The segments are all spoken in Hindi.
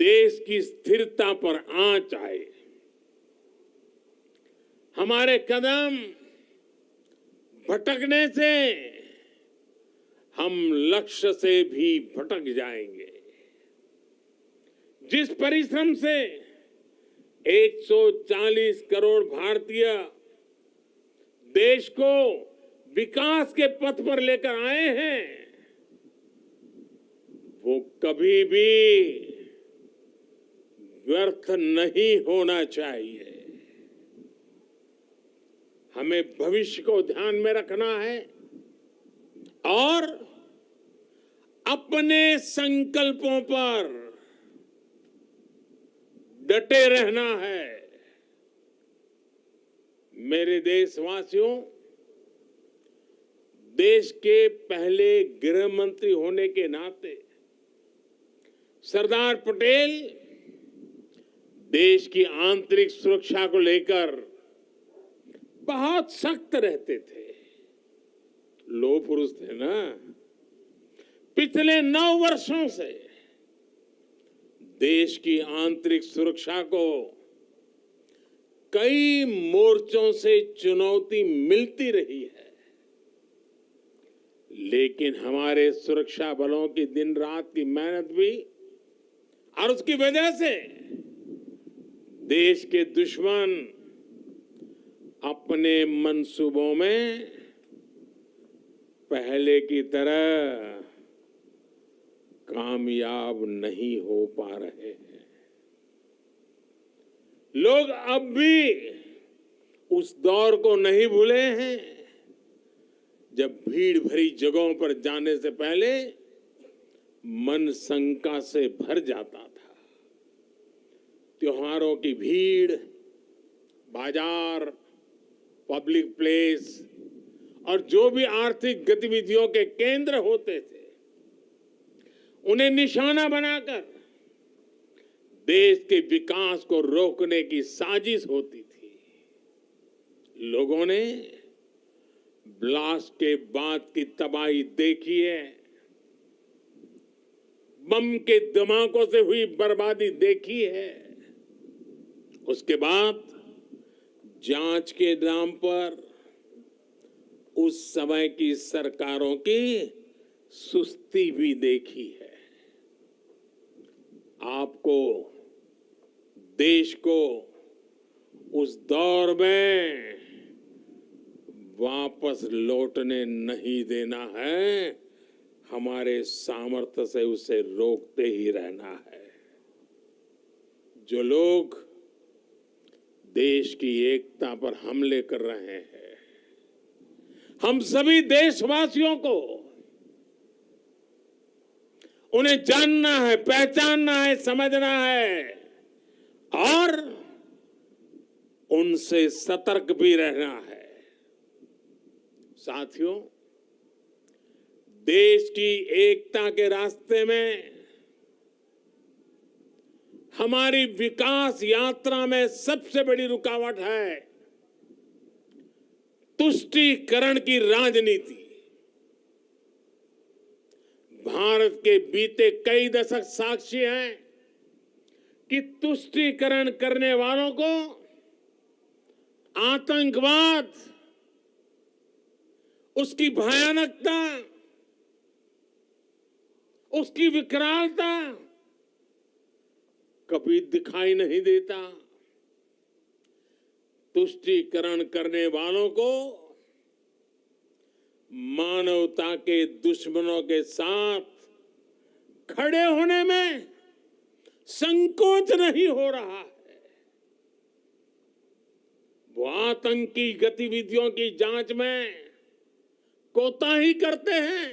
देश की स्थिरता पर आंच आए। हमारे कदम भटकने से हम लक्ष्य से भी भटक जाएंगे। जिस परिश्रम से 140 करोड़ भारतीय देश को विकास के पथ पर लेकर आए हैं, वो कभी भी व्यर्थ नहीं होना चाहिए। हमें भविष्य को ध्यान में रखना है और अपने संकल्पों पर डटे रहना है। मेरे देशवासियों, देश के पहले गृह मंत्री होने के नाते सरदार पटेल देश की आंतरिक सुरक्षा को लेकर बहुत सख्त रहते थे। लोह पुरुष थे ना। पिछले 9 वर्षों से देश की आंतरिक सुरक्षा को कई मोर्चों से चुनौती मिलती रही है, लेकिन हमारे सुरक्षा बलों की दिन रात की मेहनत भी और उसकी वजह से देश के दुश्मन अपने मंसूबों में पहले की तरह कामयाब नहीं हो पा रहे हैं। लोग अब भी उस दौर को नहीं भूले हैं जब भीड़ भरी जगहों पर जाने से पहले मन शंका से भर जाता था। त्योहारों की भीड़, बाजार, पब्लिक प्लेस और जो भी आर्थिक गतिविधियों के केंद्र होते थे, उन्हें निशाना बनाकर देश के विकास को रोकने की साजिश होती थी। लोगों ने ब्लास्ट के बाद की तबाही देखी है, बम के धमाकों से हुई बर्बादी देखी है। उसके बाद जांच के नाम पर उस समय की सरकारों की सुस्ती भी देखी है। आपको, देश को उस दौर में वापस लौटने नहीं देना है। हमारे सामर्थ्य से उसे रोकते ही रहना है। जो लोग देश की एकता पर हमले कर रहे हैं, हम सभी देशवासियों को उन्हें जानना है, पहचानना है, समझना है और उनसे सतर्क भी रहना है। साथियों, देश की एकता के रास्ते में, हमारी विकास यात्रा में सबसे बड़ी रुकावट है तुष्टीकरण की राजनीति। भारत के बीते कई दशक साक्षी हैं कि तुष्टीकरण करने वालों को आतंकवाद, उसकी भयानकता, उसकी विकरालता कभी दिखाई नहीं देता। तुष्टीकरण करने वालों को मानवता के दुश्मनों के साथ खड़े होने में संकोच नहीं हो रहा है। वो आतंकी गतिविधियों की जांच में कोताही करते हैं,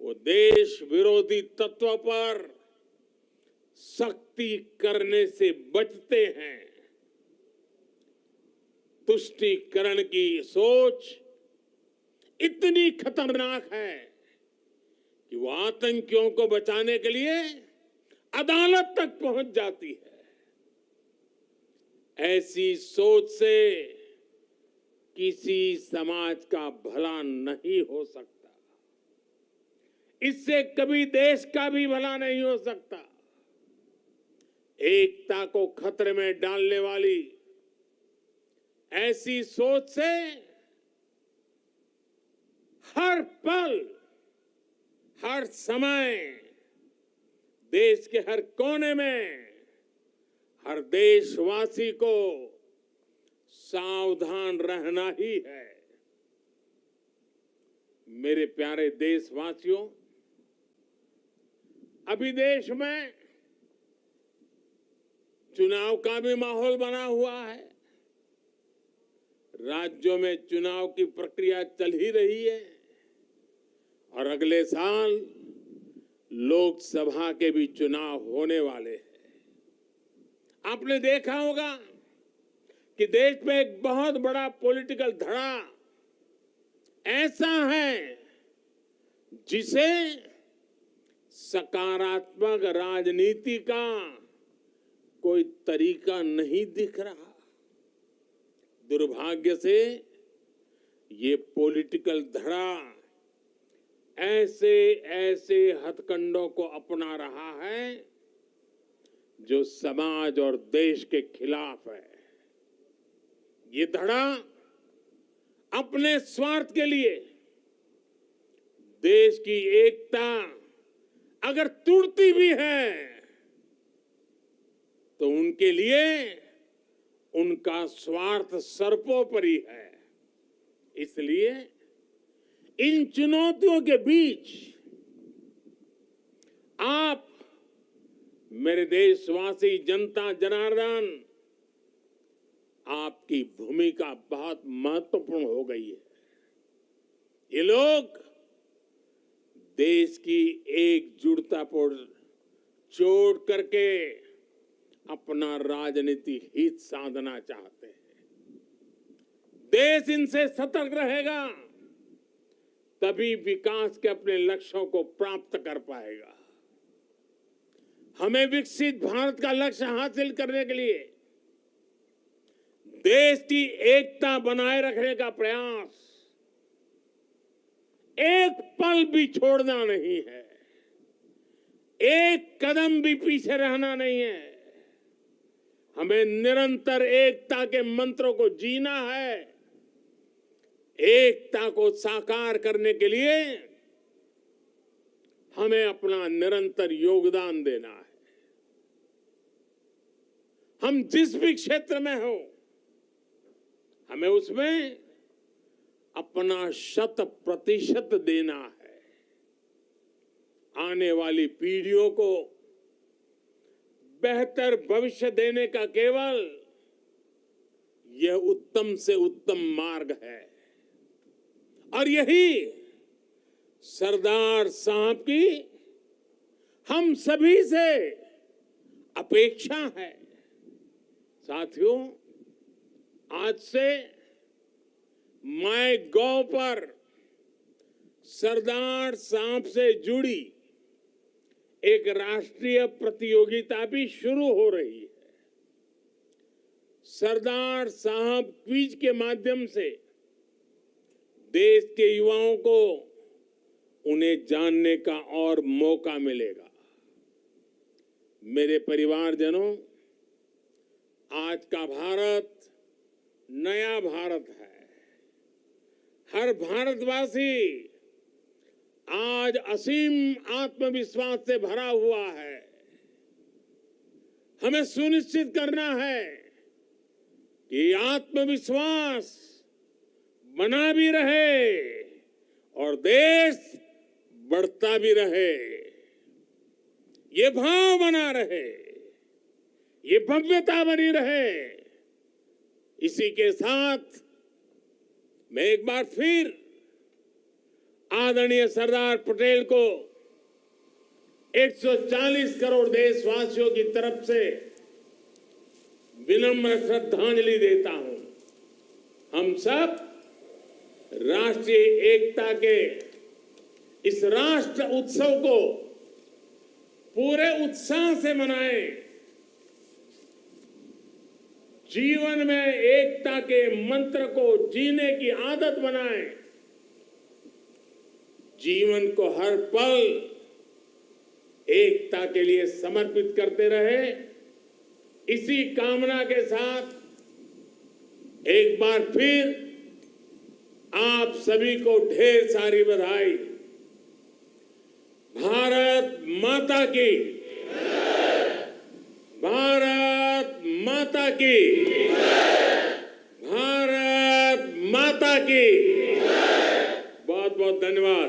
वो देश विरोधी तत्वों पर सख्ती करने से बचते हैं। तुष्टीकरण की सोच इतनी खतरनाक है कि वो आतंकियों को बचाने के लिए अदालत तक पहुंच जाती है। ऐसी सोच से किसी समाज का भला नहीं हो सकता। इससे कभी देश का भी भला नहीं हो सकता। एकता को खतरे में डालने वाली ऐसी सोच से हर पल, हर समय देश के हर कोने में हर देशवासी को सावधान रहना ही है। मेरे प्यारे देशवासियों, अभी देश में चुनाव का भी माहौल बना हुआ है। राज्यों में चुनाव की प्रक्रिया चल ही रही है और अगले साल लोकसभा के भी चुनाव होने वाले हैं। आपने देखा होगा कि देश में एक बहुत बड़ा पॉलिटिकल धड़ा ऐसा है जिसे सकारात्मक राजनीति का कोई तरीका नहीं दिख रहा। दुर्भाग्य से ये पॉलिटिकल धड़ा ऐसे ऐसे हथकंडों को अपना रहा है जो समाज और देश के खिलाफ है। ये धड़ा अपने स्वार्थ के लिए देश की एकता अगर टूटती भी है तो उनके लिए उनका स्वार्थ सर्वोपरि है। इसलिए इन चुनौतियों के बीच आप मेरे देशवासी, जनता जनार्दन, आपकी भूमिका बहुत महत्वपूर्ण हो गई है। ये लोग देश की एकजुटता पर चोट करके अपना राजनीतिक हित साधना चाहते हैं। देश इनसे सतर्क रहेगा तभी विकास के अपने लक्ष्यों को प्राप्त कर पाएगा। हमें विकसित भारत का लक्ष्य हासिल करने के लिए देश की एकता बनाए रखने का प्रयास एक पल भी छोड़ना नहीं है, एक कदम भी पीछे रहना नहीं है। हमें निरंतर एकता के मंत्रों को जीना है। एकता को साकार करने के लिए हमें अपना निरंतर योगदान देना है। हम जिस भी क्षेत्र में हो, हमें उसमें अपना 100% देना है। आने वाली पीढ़ियों को बेहतर भविष्य देने का केवल यह उत्तम से उत्तम मार्ग है और यही सरदार साहब की हम सभी से अपेक्षा है। साथियों, आज से MyGov पर सरदार साहब से जुड़ी एक राष्ट्रीय प्रतियोगिता भी शुरू हो रही है। सरदार साहब क्विज के माध्यम से देश के युवाओं को उन्हें जानने का और मौका मिलेगा। मेरे परिवारजनों, आज का भारत नया भारत है। हर भारतवासी आज असीम आत्मविश्वास से भरा हुआ है। हमें सुनिश्चित करना है कि आत्मविश्वास बना भी रहे और देश बढ़ता भी रहे। ये भाव बना रहे, ये भव्यता बनी रहे। इसी के साथ मैं एक बार फिर आदरणीय सरदार पटेल को 140 करोड़ देशवासियों की तरफ से विनम्र श्रद्धांजलि देता हूं। हम सब राष्ट्रीय एकता के इस राष्ट्र उत्सव को पूरे उत्साह से मनाएं। जीवन में एकता के मंत्र को जीने की आदत बनाएं। जीवन को हर पल एकता के लिए समर्पित करते रहे इसी कामना के साथ एक बार फिर आप सभी को ढेर सारी बधाई। भारत माता की, भारत माता की, भारत माता की। बहुत बहुत धन्यवाद।